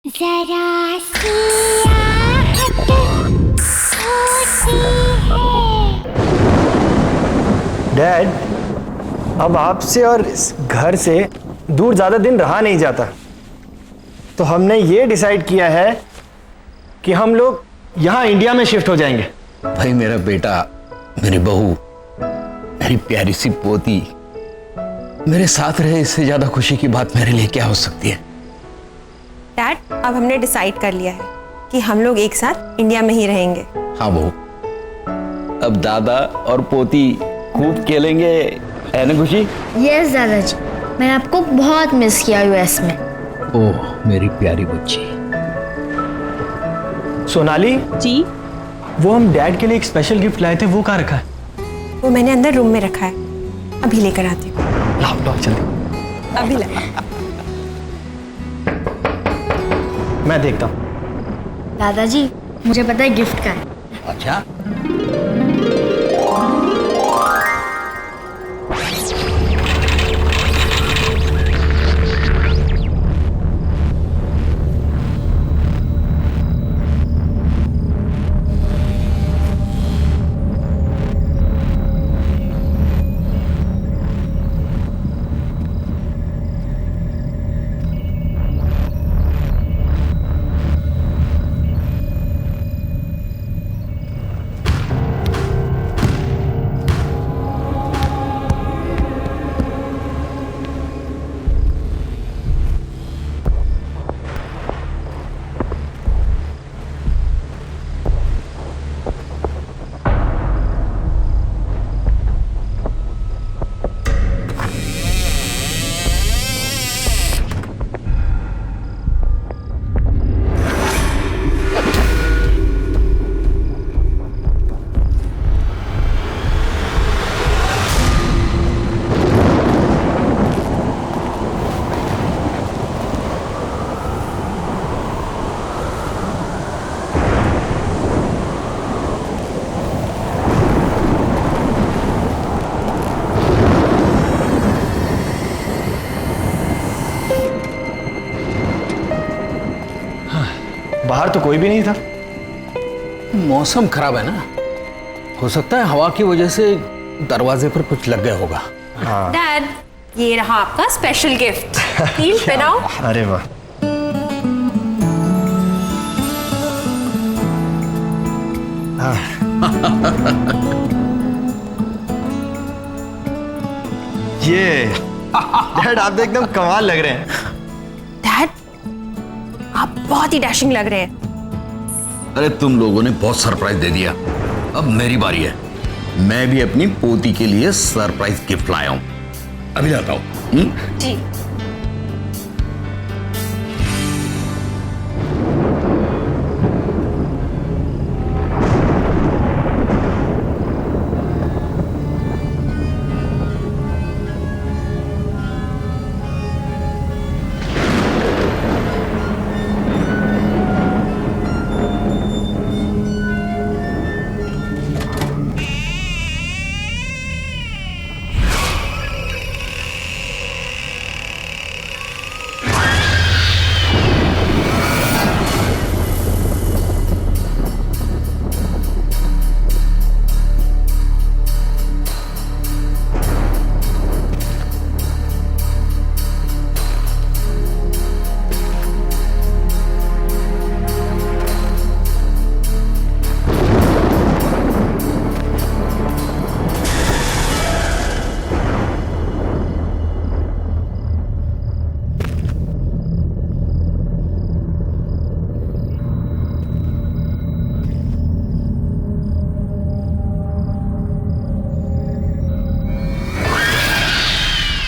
जरा सी आहट होती है। डैड, अब आपसे और इस घर से दूर ज़्यादा दिन रहा नहीं जाता, तो हमने ये डिसाइड किया है कि हम लोग यहाँ इंडिया में शिफ्ट हो जाएंगे। भाई मेरा बेटा, मेरी बहू, मेरी प्यारी सी पोती मेरे साथ रहे, इससे ज्यादा खुशी की बात मेरे लिए क्या हो सकती है। डैड, अब हमने डिसाइड कर लिया है कि हम लोग एक साथ इंडिया में ही रहेंगे। हाँ बहू, अब दादा और पोती खूब खेलेंगे, है ना खुशी? यस दादाजी, मैंने आपको बहुत मिस किया यूएस में। ओह मेरी प्यारी बच्ची। सोनाली जी? वो हम डैड के लिए एक स्पेशल गिफ्ट लाए थे, वो कहाँ रखा है? वो मैंने अंदर रूम में रखा है, अभी लेकर आती हूँ। लाओ लाओ जल्दी। अभी ला। मैं देखता हूँ। दादाजी, मुझे पता है गिफ्ट का है। अच्छा, बाहर तो कोई भी नहीं था। मौसम खराब है ना, हो सकता है हवा की वजह से दरवाजे पर कुछ लग गया होगा। डैड, ये रहा आपका स्पेशल गिफ्ट। हील पहनाओ। अरे वाह, ये डैड आप तो एकदम कमाल लग रहे हैं। डैड, आप बहुत ही डैशिंग लग रहे हैं। अरे तुम लोगों ने बहुत सरप्राइज दे दिया, अब मेरी बारी है। मैं भी अपनी पोती के लिए सरप्राइज गिफ्ट लाया हूं, अभी लाता हूं। जी।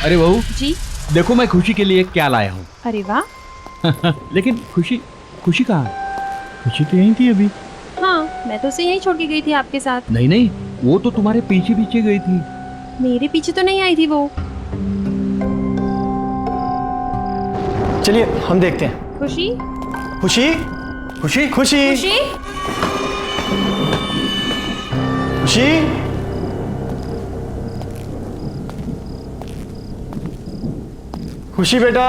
अरे बहू जी? देखो मैं खुशी के लिए क्या लाया हूँ। अरे वाह। लेकिन खुशी खुशी कहाँ है? खुशी तो यहीं थी अभी। हाँ, मैं तो उसे यहीं छोड़ के गई थी आपके साथ। नहीं नहीं, वो तो तुम्हारे पीछे पीछे गई थी। मेरे पीछे तो नहीं आई थी वो। चलिए हम देखते हैं। खुशी? खुशी खुशी खुशी खुशी? खुशी खुशी बेटा,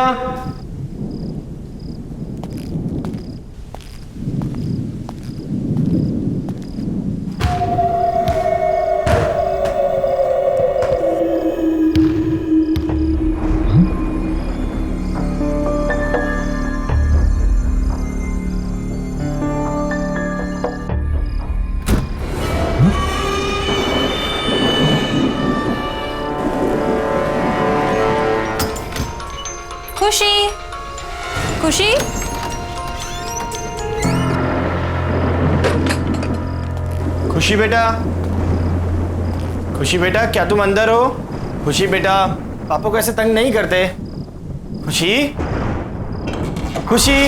खुशी, खुशी बेटा, खुशी बेटा, क्या तुम अंदर हो? खुशी बेटा, पापा को ऐसे तंग नहीं करते। खुशी, खुशी।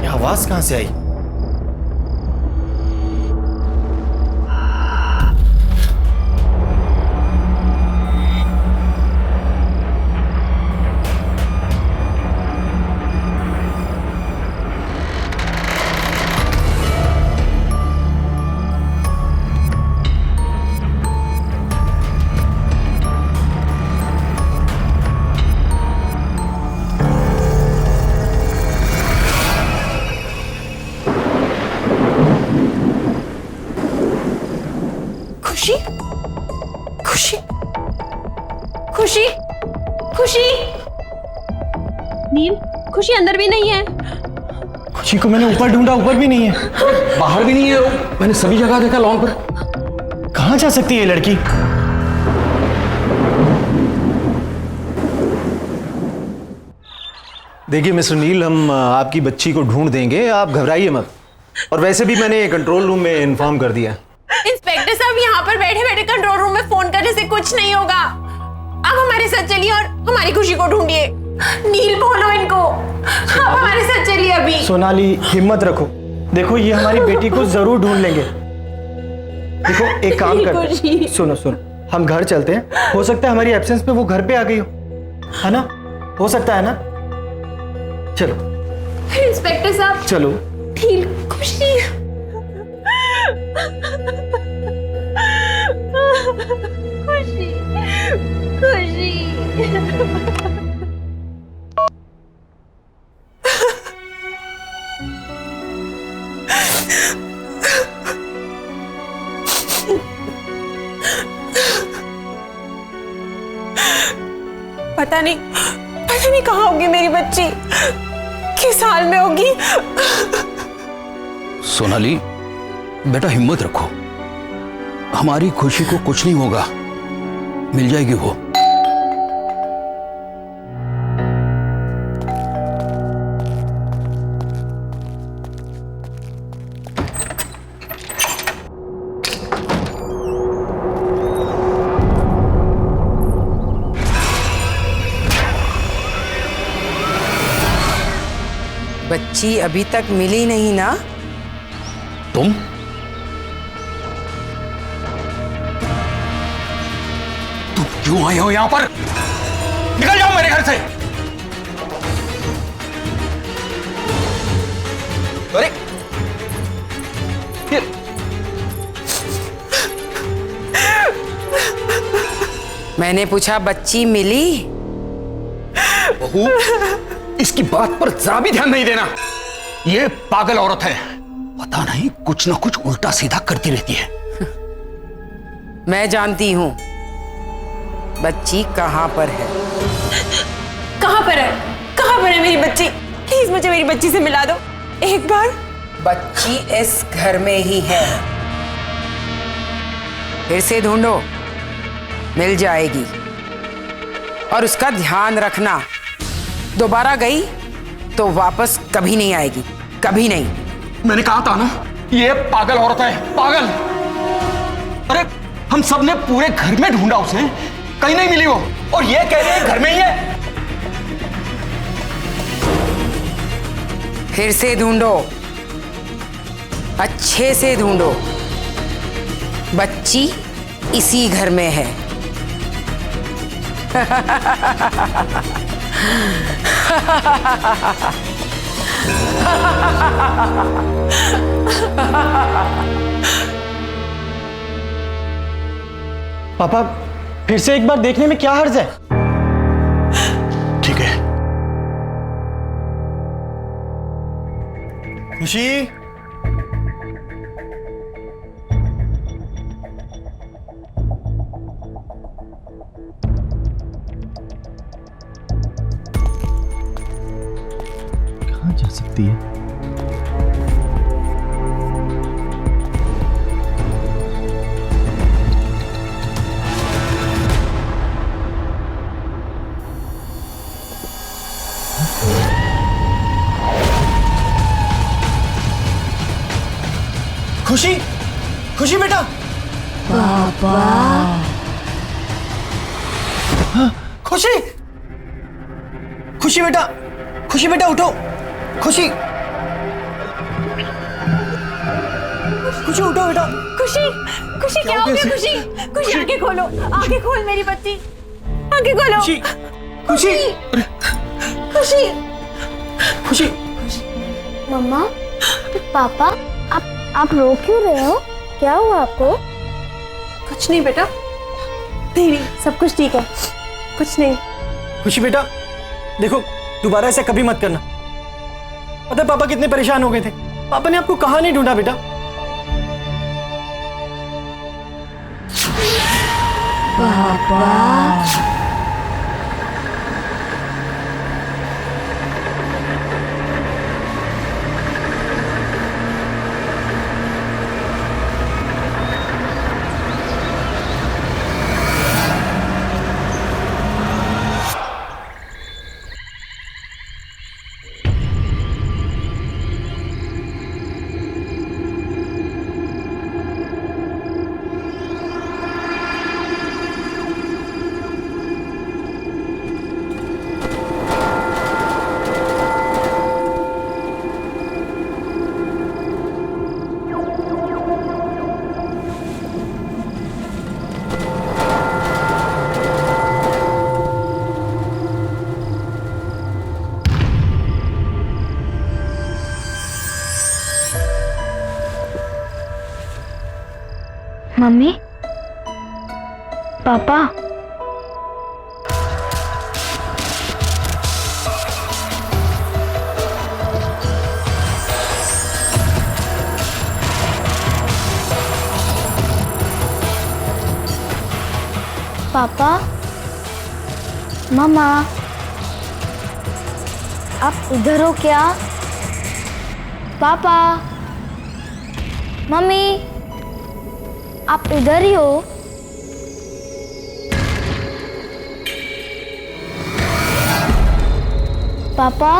आवाज कहां से आई? खुशी, खुशी, खुशी, खुशी। नील, खुशी अंदर भी नहीं है। खुशी को मैंने ऊपर ढूंढा, ऊपर भी नहीं है। बाहर भी नहीं है वो। मैंने सभी जगह देखा लॉन पर। कहां जा सकती है ये लड़की? देखिए मिस्टर नील, हम आपकी बच्ची को ढूंढ देंगे, आप घबराइए मत। और वैसे भी मैंने कंट्रोल रूम में इन्फॉर्म कर दिया। इंस्पेक्टर साहब, यहाँ पर बैठे बैठे कंट्रोल रूम में फोन करने से कुछ नहीं होगा। आप हमारे साथ चलिए और हमारी खुशी को ढूंढिए। नील, बोलो इनको, आप हमारे साथ चलिए अभी। सोनाली, हिम्मत रखो। देखो, ये हमारी बेटी को जरूर ढूंढ लेंगे। देखो, एक काम करते हैं, सुनो सुनो, हम घर चलते हैं। हो सकता है हमारी एब्सेंस में वो घर पे आ गई हो, है ना? हो सकता है ना? चलो इंस्पेक्टर साहब, चलो। नील, खुशी। खुशी, खुशी। पता नहीं कहाँ होगी मेरी बच्ची, किस हाल में होगी। सोनाली बेटा, हिम्मत रखो, हमारी खुशी को कुछ नहीं होगा, मिल जाएगी वो। बच्ची अभी तक मिली नहीं ना? तुम क्यों आए हो यहां पर? निकल जाओ मेरे घर से। अरे मैंने पूछा बच्ची मिली? बहू, इसकी बात पर जरा भी ध्यान नहीं देना। ये पागल औरत है, पता नहीं कुछ ना कुछ उल्टा सीधा करती रहती है। मैं जानती हूं बच्ची कहां पर है। कहां पर है? कहां पर है मेरी बच्ची? प्लीज मुझे मेरी बच्ची से मिला दो एक बार। बच्ची इस घर में ही है, फिर से ढूंढो, मिल जाएगी। और उसका ध्यान रखना, दोबारा गई तो वापस कभी नहीं आएगी, कभी नहीं। मैंने कहा था ना, ये पागल औरत है, पागल। अरे हम सब ने पूरे घर में ढूंढा उसे, कहीं नहीं मिली वो, और ये कह रही है घर में ही है। फिर से ढूंढो, अच्छे से ढूंढो, बच्ची इसी घर में है। पापा, फिर से एक बार देखने में क्या हर्ज है? ठीक है, खुशी, कहाँ जा सकती है? खुशी, खुशी बेटा। खुशी, खुशी बेटा, खुशी बेटा उठो। खुशी, खुशी उठो बेटा। खुशी, खुशी क्या हो गया? खुशी, खुशी आंखें खोलो, आंखें खोल मेरी बच्ची, आंखें खोलो। खुशी, खुशी, खुशी, खुशी। मम्मा, पापा, आप रो क्यों रहे हो? क्या हुआ आपको? कुछ नहीं बेटा, नहीं, सब कुछ ठीक है, कुछ नहीं। खुशी बेटा, देखो दोबारा ऐसा कभी मत करना। पता है पापा कितने परेशान हो गए थे। पापा ने आपको कहाँ नहीं ढूंढा बेटा। मम्मी, पापा, पापा, मम्मा, आप इधर हो क्या? पापा, मम्मी, आप इधर ही हो? पापा,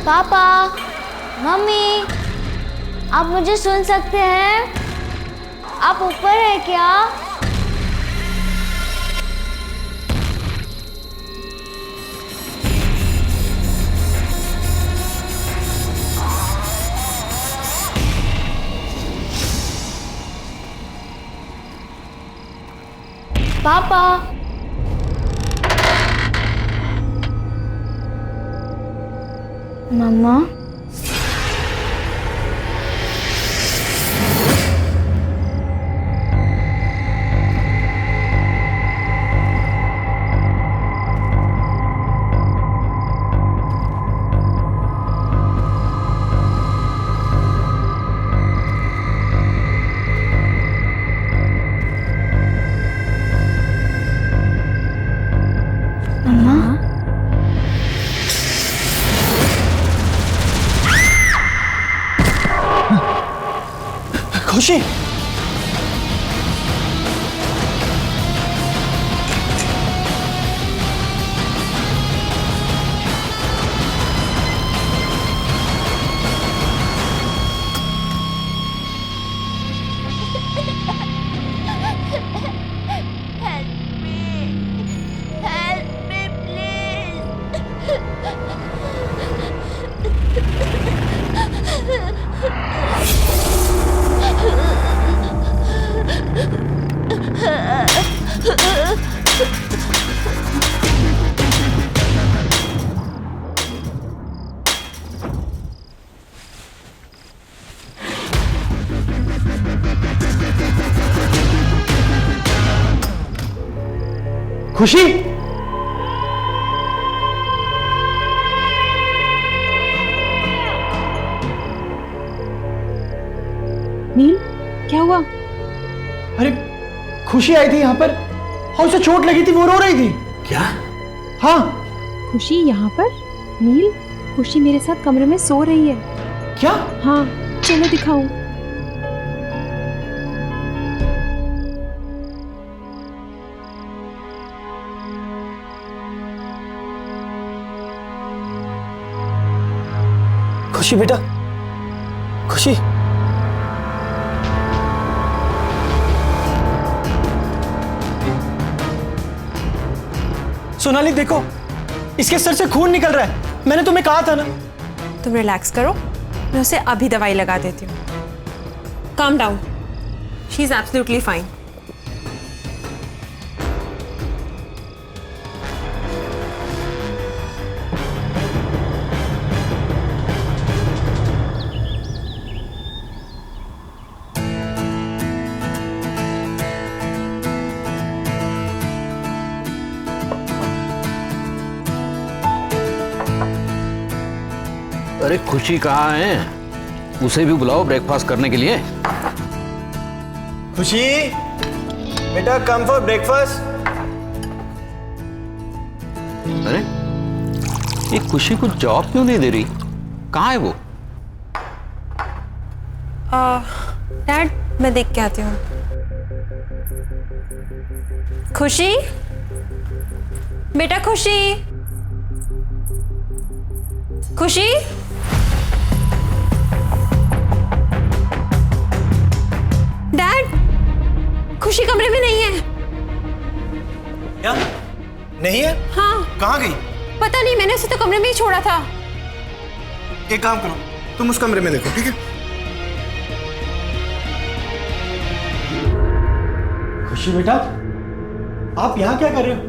पापा, मम्मी, आप मुझे सुन सकते हैं? आप ऊपर हैं क्या? पापा, मम्मा, खुशी, खुशी, नील, क्या हुआ? अरे खुशी आई थी यहाँ पर और उसे चोट लगी थी, वो रो रही थी। क्या? हाँ। खुशी यहाँ पर? नील, खुशी मेरे साथ कमरे में सो रही है। क्या? हाँ, चलो दिखाऊं। खुशी बेटा, खुशी। सोनाली देखो, इसके सर से खून निकल रहा है। मैंने तुम्हें कहा था ना। तुम रिलैक्स करो, मैं उसे अभी दवाई लगा देती हूँ। Calm down, she is absolutely fine. अरे खुशी कहाँ है? उसे भी बुलाओ ब्रेकफास्ट करने के लिए। खुशी बेटा, कम फॉर ब्रेकफास्ट। अरे ये खुशी को जॉब क्यों नहीं दे रही? कहाँ है वो? डैड, मैं देख के आती हूँ। खुशी बेटा, खुशी, खुशी। डैड, खुशी कमरे में नहीं है। क्या? नहीं है? हाँ। कहाँ गई? पता नहीं, मैंने उसे तो कमरे में ही छोड़ा था। एक काम करो, तुम उस कमरे में देखो, ठीक है? खुशी बेटा, आप यहाँ क्या कर रहे हो?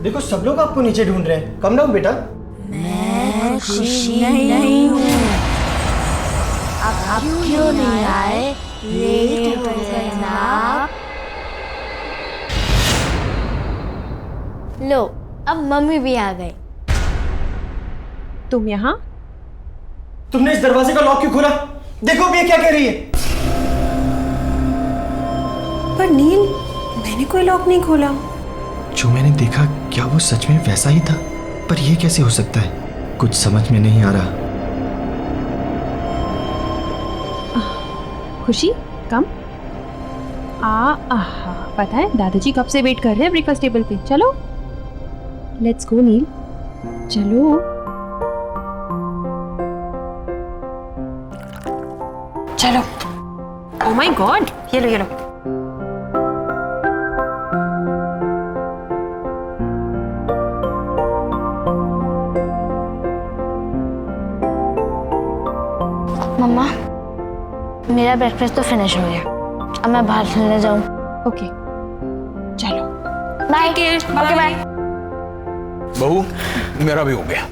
देखो सब लोग आपको नीचे ढूंढ रहे हैं। कम डाउन बेटा। मैं खुशी नहीं हूँ। आप क्यों नहीं आए? लेट हो गए ना आप। लो, अब मम्मी भी आ गई। तुम यहाँ? तुमने इस दरवाजे का लॉक क्यों खोला? देखो अब ये क्या कह रही है। पर नील, मैंने कोई लॉक नहीं खोला। जो मैंने देखा क्या वो सच में वैसा ही था? पर ये कैसे हो सकता है? कुछ समझ में नहीं आ रहा। खुशी, कम। पता है दादाजी कब से वेट कर रहे हैं ब्रेकफास्ट टेबल पे। चलो, लेट्स गो नील, चलो। चलो। ओह माय गॉड, ये लो, ये लो। मम्मा, मेरा ब्रेकफास्ट तो फिनिश हो गया। अब मैं बाहर खेलने जाऊँ? ओके, चलो। बाय। Okay bye. बहू, मेरा भी हो गया।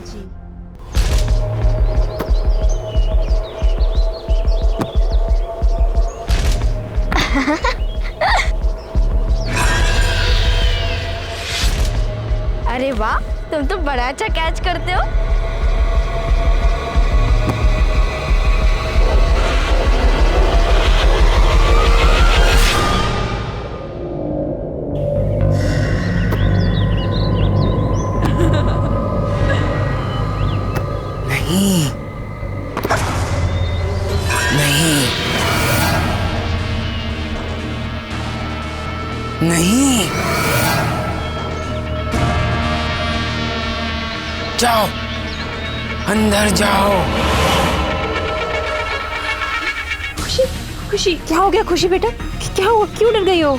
अरे वाह, तुम तो बड़ा अच्छा कैच करते हो। नहीं, जाओ, अंदर जाओ। खुशी, खुशी, क्या हो गया खुशी बेटा? क्या हुआ, क्यों डर गई हो?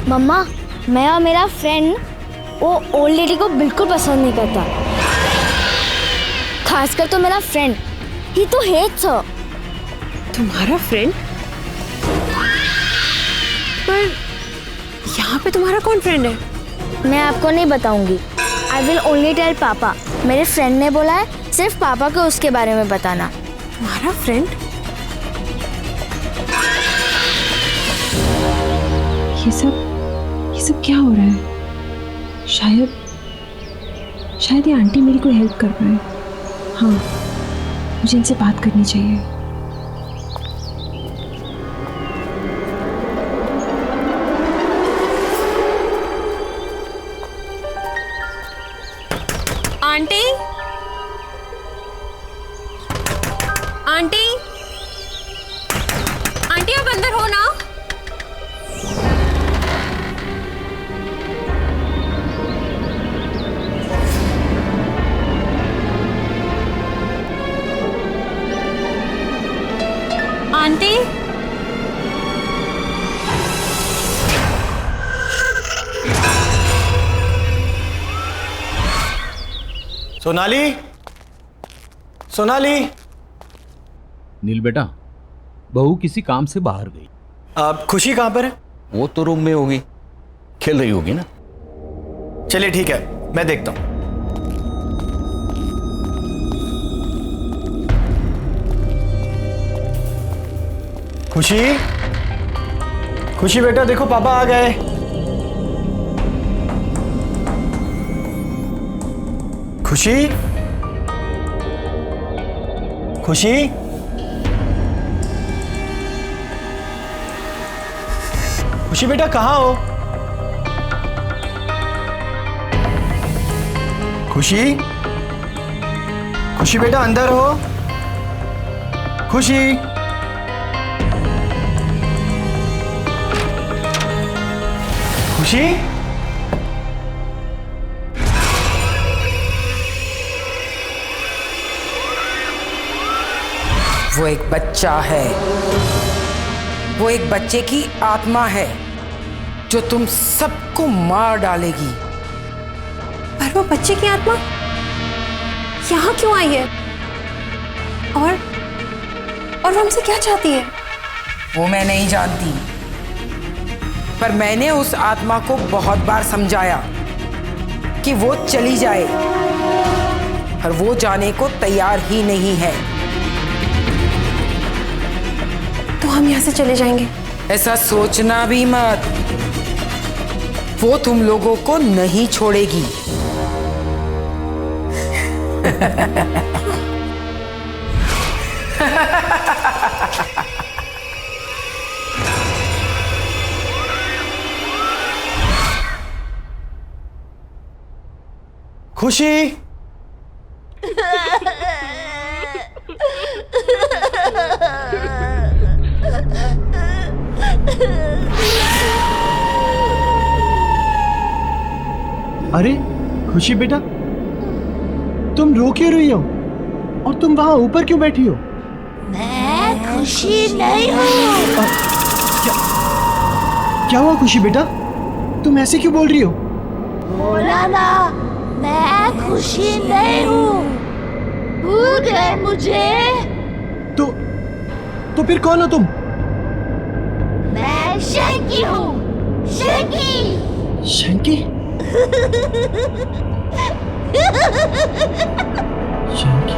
मम्मा, मैं और मेरा फ्रेंड वो ओल्ड लेडी को बिल्कुल पसंद नहीं करता। खासकर तो मेरा फ्रेंड, ही तो हेट्स हर। तुम्हारा फ्रेंड? पर यहाँ पे तुम्हारा कौन फ्रेंड है? मैं आपको नहीं बताऊंगी। आई विल ओनली टेल पापा। मेरे फ्रेंड ने बोला है सिर्फ पापा को उसके बारे में बताना। तुम्हारा फ्रेंड? ये सब क्या हो रहा है? शायद ये आंटी मेरी कोई हेल्प कर पाए। हाँ, मुझे इनसे बात करनी चाहिए। आंटी, आंटी, आंटी आप अंदर हो ना? आंटी, सोनाली, सोनाली। नील बेटा, बहू किसी काम से बाहर गई। अब खुशी कहाँ पर है? वो तो रूम में होगी, खेल रही होगी ना। चलिए ठीक है, मैं देखता हूं। खुशी, खुशी बेटा देखो पापा आ गए। खुशी, खुशी, खुशी बेटा कहाँ हो? खुशी, खुशी बेटा अंदर हो? खुशी, खुशी, वो एक बच्चा है, वो एक बच्चे की आत्मा है जो तुम सबको मार डालेगी। पर वो बच्चे की आत्मा यहाँ क्यों आई है? और वो हमसे क्या चाहती है? वो मैं नहीं जानती, पर मैंने उस आत्मा को बहुत बार समझाया कि वो चली जाए, और वो जाने को तैयार ही नहीं है। तो हम यहाँ से चले जाएंगे? ऐसा सोचना भी मत, वो तुम लोगों को नहीं छोड़ेगी। खुशी, अरे खुशी बेटा, तुम रो क्यों रही हो? और तुम वहां ऊपर क्यों बैठी हो? मैं खुशी नहीं हूँ। क्या हुआ खुशी बेटा, तुम ऐसे क्यों बोल रही हो? बोला ना, मैं खुशी नहीं हूँ। भूल गए मुझे? तो फिर कौन हो तुम? मैं शंकी हूँ, शंकी। शंकी? शंकी?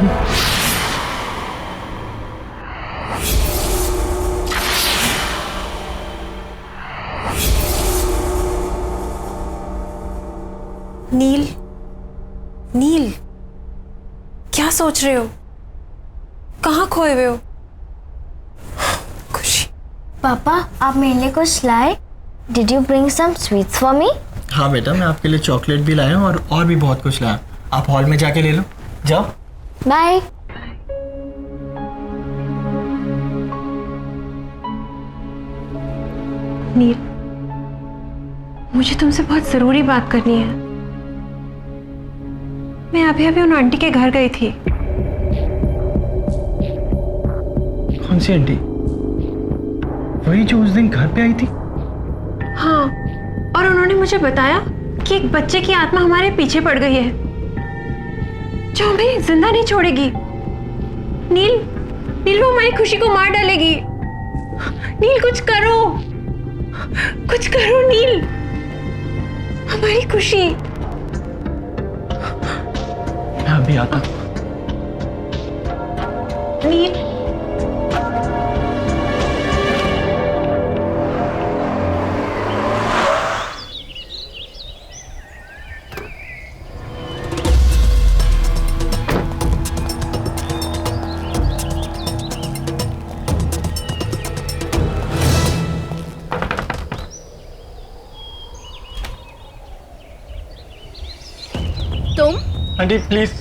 नील, नील, क्या सोच रहे हो? कहाँ खोए हुए हो? खुशी। पापा, आप मेरे लिए कुछ लाए? Did you bring some sweets for me? हाँ बेटा, मैं आपके लिए चॉकलेट भी लाया हूँ और भी बहुत कुछ लाया। आप हॉल में जाके ले लो, जाओ। बाय। नील, मुझे तुमसे बहुत जरूरी बात करनी है। मैं अभी अभी उन आंटी के घर गई थी। कौन सी आंटी? वही जो उस दिन घर पे आई थी? हाँ, और उन्होंने मुझे बताया कि एक बच्चे की आत्मा हमारे पीछे पड़ गई है जो हमें जिंदा नहीं छोड़ेगी। नील, नील वो हमारी खुशी को मार डालेगी। नील कुछ करो, कुछ करो नील, हमारी खुशी। मैं अभी आता। नील, आंटी प्लीज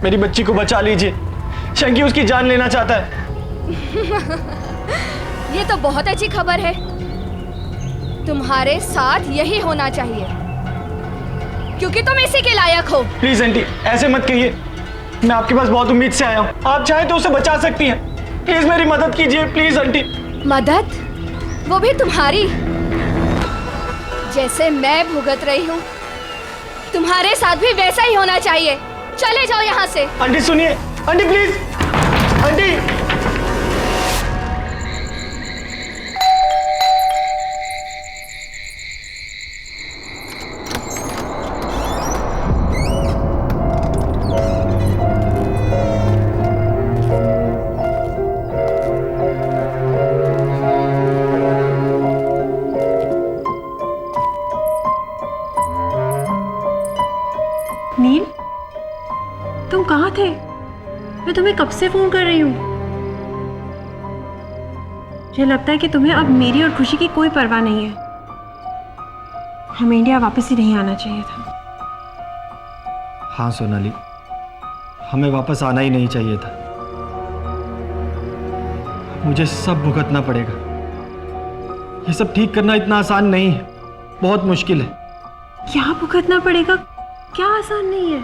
मेरी बच्ची को बचा लीजिए, शंकी उसकी जान लेना चाहता है। ये तो बहुत अच्छी खबर है। तुम्हारे साथ यही होना चाहिए क्योंकि तुम इसी के लायक हो। प्लीज आंटी ऐसे मत कहिए, मैं आपके पास बहुत उम्मीद से आया हूँ, आप चाहे तो उसे बचा सकती हैं। प्लीज मेरी मदद कीजिए प्लीज आंटी। मदद? वो भी तुम्हारी? जैसे मैं भुगत रही हूँ तुम्हारे साथ भी वैसा ही होना चाहिए। चले जाओ यहाँ से। आंटी सुनिए, आंटी प्लीज, आंटी। नील, तुम कहाँ थे? मैं तुम्हें कब से फोन कर रही हूँ। मुझे लगता है कि तुम्हें अब मेरी और खुशी की कोई परवाह नहीं है। हमें इंडिया वापस ही नहीं आना चाहिए था। हाँ सोनाली, हमें वापस आना ही नहीं चाहिए था। मुझे सब भुगतना पड़ेगा। ये सब ठीक करना इतना आसान नहीं है, बहुत मुश्किल है। क्या भुगतना पड़ेगा? क्या आसान नहीं है?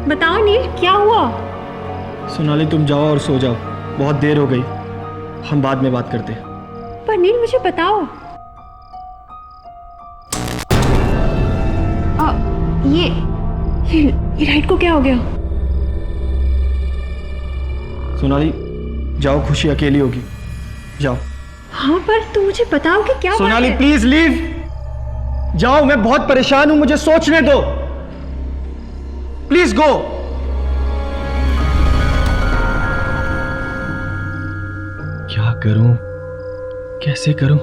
बताओ नील, क्या हुआ? सोनाली तुम जाओ और सो जाओ, बहुत देर हो गई, हम बाद में बात करते हैं। पर नील मुझे बताओ, ये लाइट को क्या हो गया? सोनाली जाओ, खुशी अकेली होगी, जाओ। हाँ पर तुम मुझे बताओ कि क्या सोनाली प्लीज लीव, जाओ, मैं बहुत परेशान हूं, मुझे सोचने दो, प्लीज गो। क्या करूं, कैसे करूं?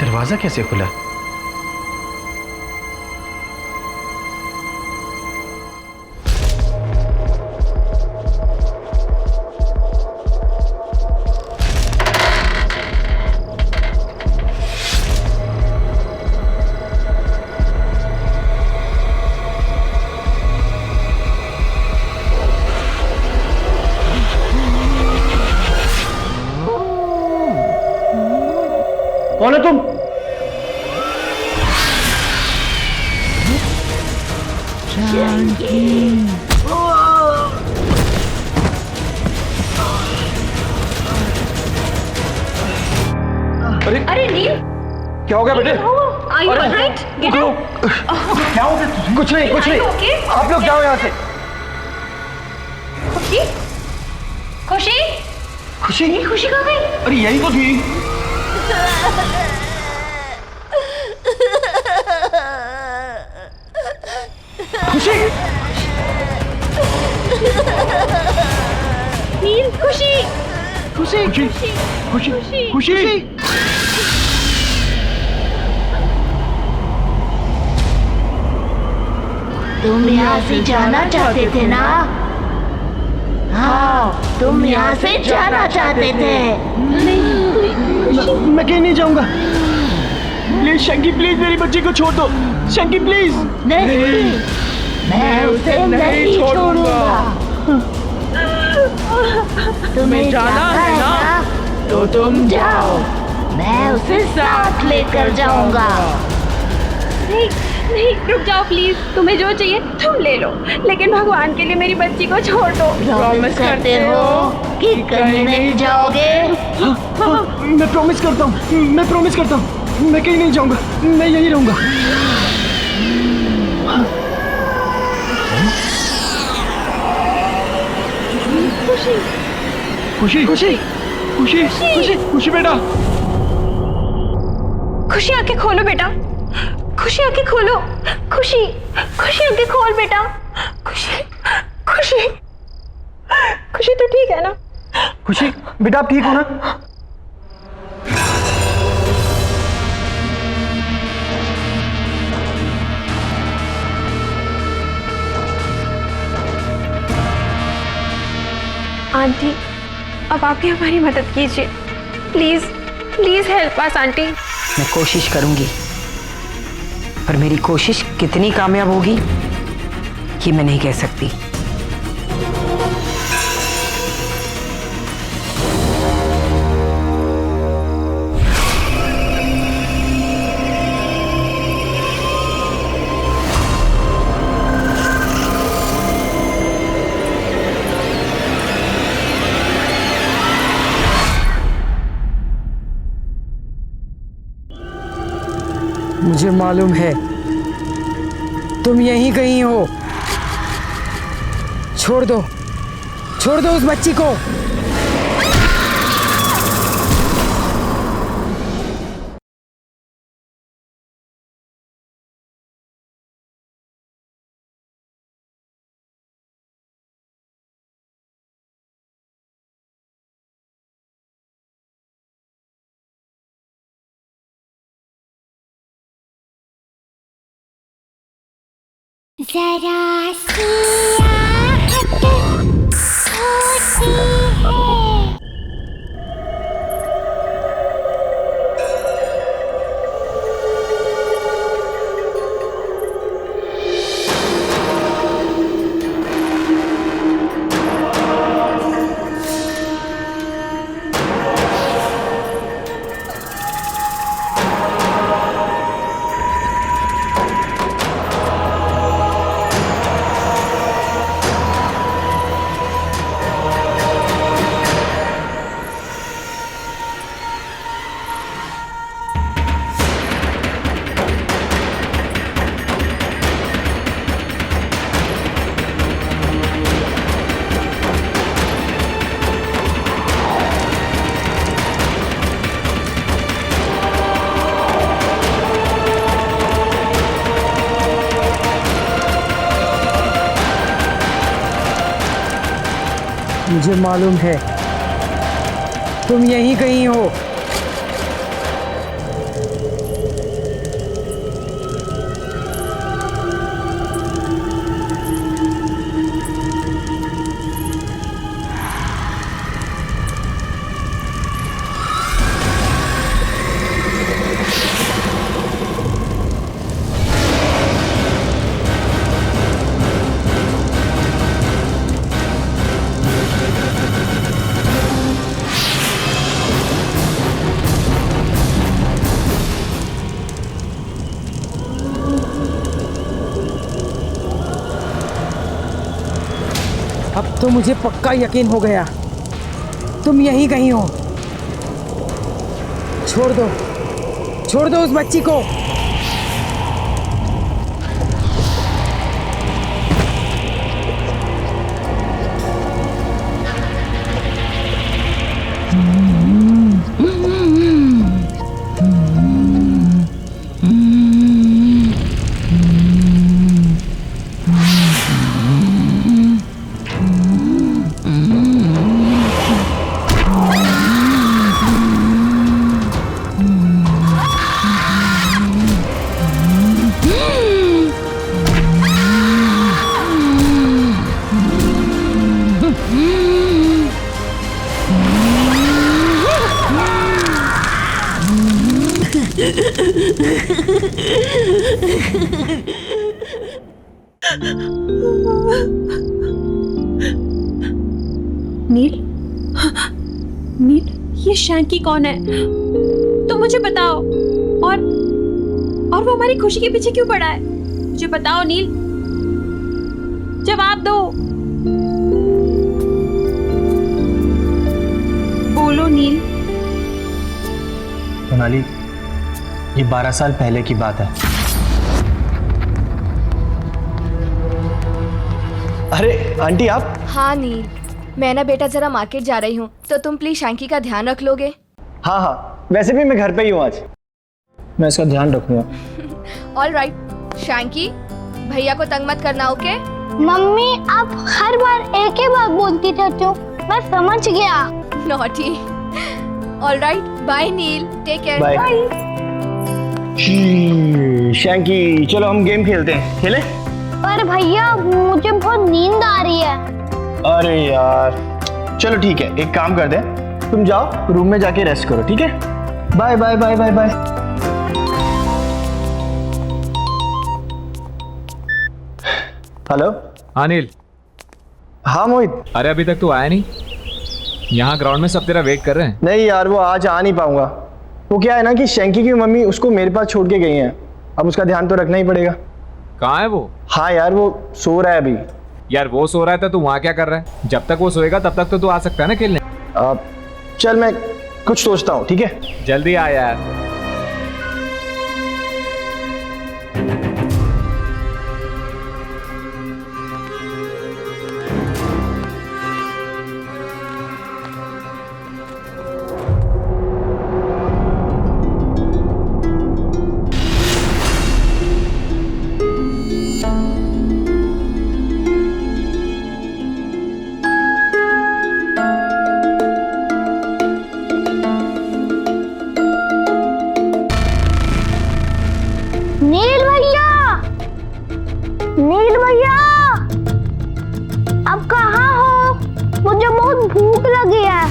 दरवाजा कैसे खुला? कौन है तुम? अरे नील, क्या हो गया बेटे? Are you alright? Get up. क्या हो गया? कुछ नहीं, कुछ नहीं। Okay? आप लोग जाओ यहाँ से। खुशी? खुशी? खुशी? खुशी कहाँ गई? अरे यही तो थी। खुशी? नील, खुशी? खुशी? खुशी? खुशी? खुशी? तुम यहाँ से जाना चाहते थे ना? हाँ, तुम यहाँ से जाना चाहते थे। मैं कहीं नहीं जाऊंगा। प्लीज शंकी, प्लीज मेरी बच्ची को छोड़ दो। शंकी प्लीज। नहीं, मैं उसे नहीं छोड़ूंगा। तुम्हें जाना है ना? तो तुम जाओ, मैं उसे साथ लेकर जाऊंगा। नहीं, नहीं, रुक जाओ प्लीज। तुम्हें जो चाहिए तुम ले लो, लेकिन भगवान के लिए मेरी बच्ची को छोड़ दो। प्रॉमिस करते हो कि कहीं नहीं जाओगे? मैं प्रॉमिस करता हूँ, मैं प्रॉमिस करता हूँ, मैं कहीं नहीं जाऊंगा, मैं यहीं रहूंगा। खुशी खुशी खुशी खुशी खुशी खुशी बेटा, खुशी आंखें खोलो बेटा, खुशी आंखें खोलो, खुशी खुशी आंखें खोल बेटा, खुशी खुशी खुशी तो ठीक है ना? खुशी बेटा आप ठीक हो ना? आंटी, अब आप ही हमारी मदद कीजिए, please please help us aunty. मैं कोशिश करूंगी, पर मेरी कोशिश कितनी कामयाब होगी ये मैं नहीं कह सकती। मुझे मालूम है तुम यहीं कहीं हो। छोड़ दो उस बच्ची को। जरा सी आहट होती है। मुझे मालूम है तुम यहीं कहीं हो। अब तो मुझे पक्का यकीन हो गया तुम यहीं कहीं हो। छोड़ दो उस बच्ची को। नील, ये शैंकी कौन है? तुम मुझे बताओ। और वो हमारी खुशी के पीछे क्यों पड़ा है? मुझे बताओ नील, जवाब दो। बोलो नील। सोनाली, ये 12 साल पहले की बात है। अरे आंटी आप? हाँ नील, मैं ना बेटा जरा मार्केट जा रही हूँ, तो तुम प्लीज शैंकी का ध्यान रख लोगे? हाँ हाँ, वैसे भी मैं घर पे ही हूँ आज, मैं इसका ध्यान रखूंगा। ऑल राइट शैंकी, भैया को तंग मत करना, ओके? मम्मी आप हर बार एक ही बात बोलती रहती हो, मैं समझ गया। नॉटी। ऑल राइट, बाय नील, टेक केयर। बाय। शैंकी चलो हम गेम खेलते हैं, खेले? पर भैया मुझे बहुत नींद आ रही है। अरे यार चलो ठीक है, एक काम कर दे, तुम जाओ रूम में जाके रेस्ट करो, ठीक है? Bye bye bye bye bye. Hello. हाँ नील। हाँ मोहित। अरे अभी तक तू आया नहीं? यहाँ ग्राउंड में सब तेरा वेट कर रहे हैं। नहीं यार, वो आज आ नहीं पाऊंगा। वो क्या है ना कि शैंकी की मम्मी उसको मेरे पास छोड़ के गई हैं, अब उसका ध्यान तो रखना ही पड़ेगा। कहाँ है वो? हाँ यार वो सो रहा है अभी। यार वो सो रहा है तो तू वहाँ क्या कर रहा है? जब तक वो सोएगा तब तक तो तू आ सकता है ना खेलने। चल मैं कुछ सोचता हूँ, ठीक है? जल्दी आ यार। नील भैया, नील भैया आप कहाँ हो? मुझे बहुत भूख लगी है।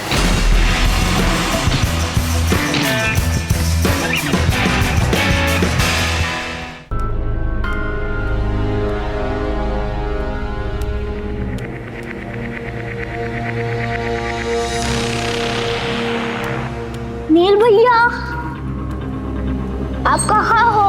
नील भैया आप कहाँ हो?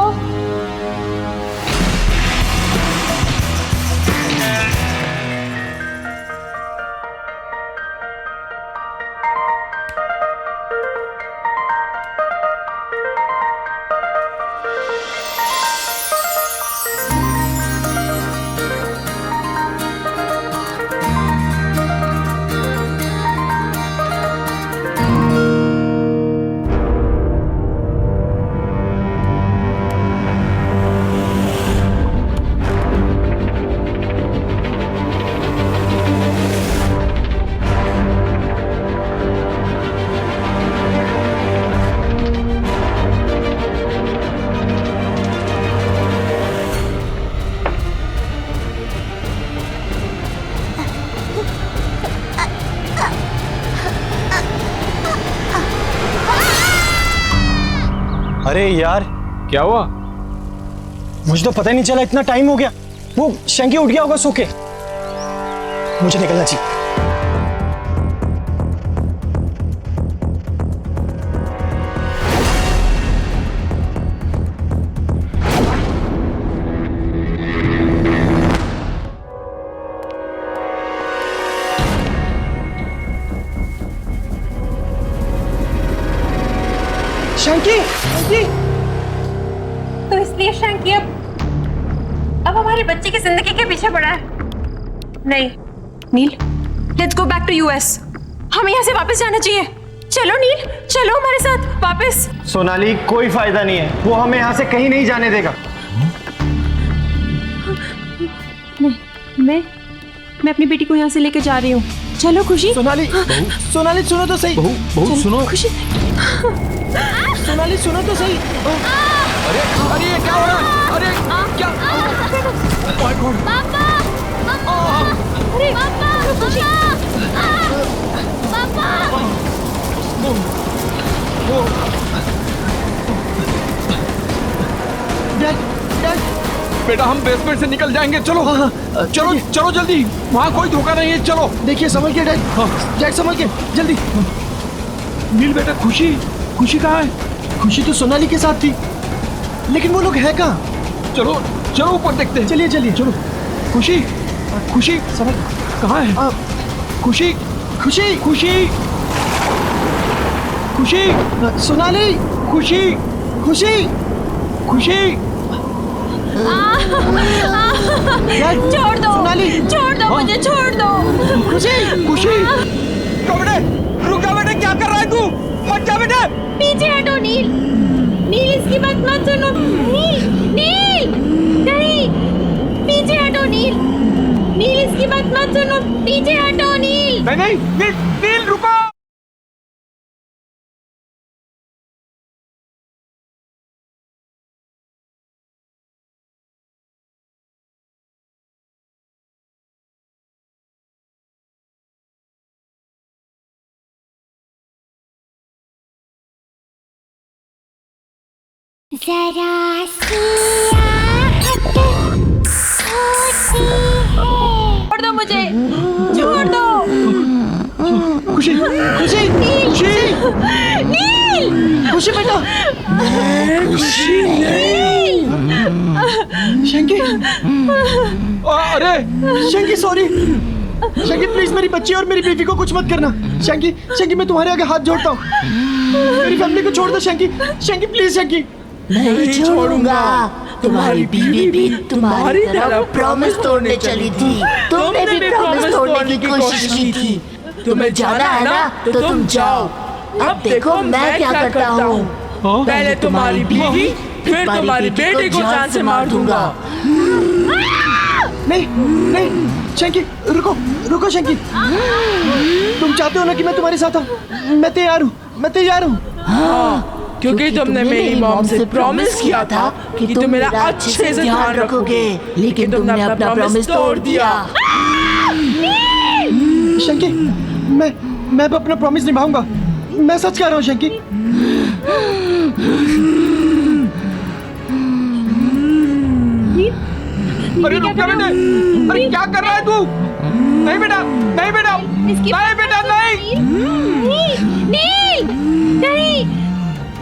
अरे यार क्या हुआ? मुझे तो पता ही नहीं चला, इतना टाइम हो गया। वो शैंकी उठ गया होगा सो के। मुझे निकलना चाहिए। शैंकी, शैंकी। तो इसलिए शैंकी अब हमारे बच्चे की जिंदगी के पीछे पड़ा है। नहीं Neil, let's go back to US. हमें यहाँ से वापस जाना चाहिए। चलो नील, चलो हमारे साथ वापस। सोनाली कोई फायदा नहीं है, वो हमें यहाँ से कहीं नहीं जाने देगा। मैं अपनी बेटी को यहाँ से लेके जा रही हूँ। चलो खुशी। सोनाली, सोनाली सुनो तो सही। बहू सुनो। खुशी, सोनाली सुनो तो सही। अरे अरे ये क्या हो रहा है? अरे क्या? पापा, अरे पापा, खुशी, पापा। बेटा हम बेसमेंट से निकल जाएंगे, चलो। चलो चलो जल्दी, वहाँ कोई धोखा नहीं है, चलो। देखिए संभल के डैड, डैड संभल के जल्दी। नील बेटा, खुशी कहाँ है? खुशी तो सोनाली के साथ थी, लेकिन वो लोग है कहाँ? चलो चलो ऊपर देखते हैं। चलिए चलिए। चलो। खुशी, खुशी समझ कहाँ है? खुशी, खुशी, खुशी, खुशी, सोनाली, खुशी, खुशी, खुशी। छोड़ दो, सोनाली, छोड़ दो, मुझे छोड़ दो। खुशी, खुशी, बेटे, रुक जा बेटे, क्या कर रहा है तू? मत जा बेटे। पीछे हटो नील, नील इसकी बात मत सुनो। नील, नील, नहीं, पीछे हटो नील, नील इसकी बात मत सुनो, पीछे हटो नील। नहीं नहीं, नील, नील रुको। जरा सी आहट होती है। छोड़ दो मुझे, छोड़ दो। खुशी, खुशी, खुशी, नील, खुशी बेटा। खुशी, शंकी, अरे शंकी सॉरी। शंकी प्लीज मेरी बच्ची और मेरी बीवी को कुछ मत करना। शंकी, शंकी मैं तुम्हारे आगे हाथ जोड़ता हूँ, मेरी फैमिली को छोड़ दो शंकी। शंकी प्लीज शंकी। नहीं छोड़ूंगा। तुम्हारी बीवी भी तुम्हारी तरह प्रॉमिस तोड़ने चली थी। तुमने भी प्रॉमिस तोड़ने की कोशिश की थी। तुम्हें जाना है ना तो तुम जाओ। अब देखो मैं क्या करता हूँ। पहले तुम्हारी बीवी, फिर तुम्हारी बेटी को जान से मार दूंगा। नहीं नहीं शंकी, रुको रुको शंकी। तुम चाहते हो ना कि मैं तुम्हारे साथ आऊँ? मैं तैयार हूँ, मैं तैयार हूँ। हाँ, क्योंकि तुमने मेरी मॉम से प्रॉमिस किया था कि तुम मेरा अच्छे से ध्यान रखोगे, लेकिन तुमने अपना प्रॉमिस तोड़ दिया। शंकी, मैं अब अपना प्रॉमिस निभाऊंगा। मैं सच कह रहा हूँ शंकी। अरे रुक जा बेटे, अरे क्या कर रहा है तू? नहीं बेटा, नहीं बेटा, नहीं बेटा, नहीं। नील, नहीं,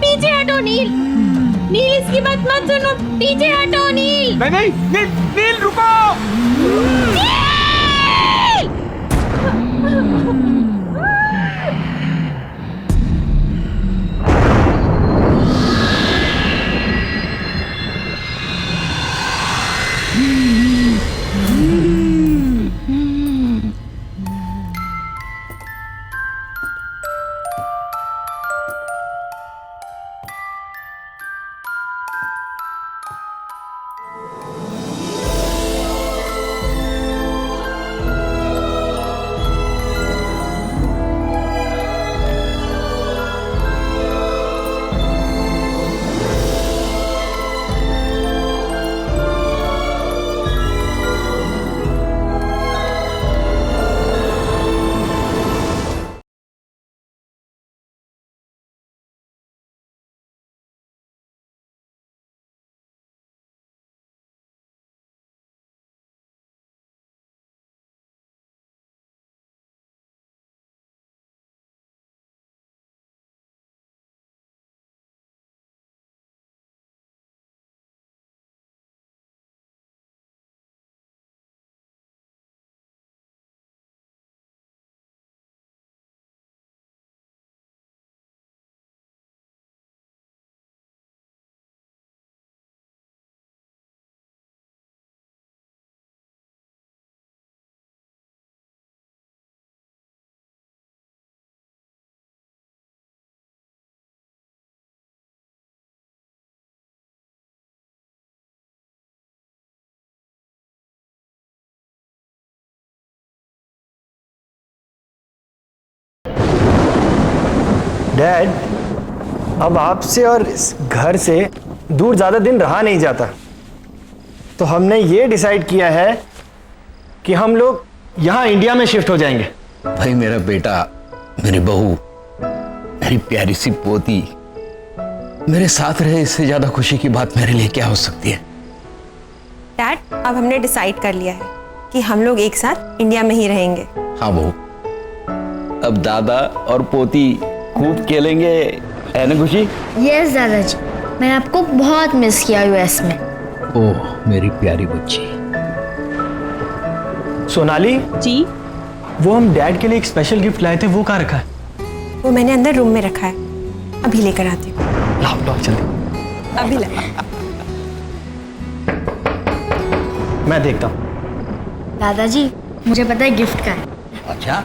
पीछे हटो नील, नील इसकी बात मत सुनो, पीछे हटो नील। नहीं नहीं, नील, नील रुको। डैड, अब आपसे और इस घर से दूर ज़्यादा दिन रहा नहीं जाता, तो हमने ये डिसाइड किया है कि हम लोग यहाँ इंडिया में शिफ्ट हो जाएंगे। भाई मेरा बेटा, मेरी बहू, मेरी प्यारी सी पोती मेरे साथ रहे, इससे ज्यादा खुशी की बात मेरे लिए क्या हो सकती है। डैड, अब हमने डिसाइड कर लिया है कि हम लोग एक साथ इंडिया में ही रहेंगे। हाँ बहू, अब दादा और पोती खूब खेलेंगे, है ना खुशी? यस दादाजी, मैंने आपको बहुत मिस किया यूएस में। ओह मेरी प्यारी बच्ची। सोनाली जी। वो हम डैड के लिए एक स्पेशल गिफ्ट लाए थे, वो कहाँ रखा है? वो मैंने अंदर रूम में रखा है, अभी लेकर आती हूँ। लाओ लाओ जल्दी। अभी ला। मैं देखता हूँ। दादाजी मुझे पता है गिफ्ट का है। अच्छा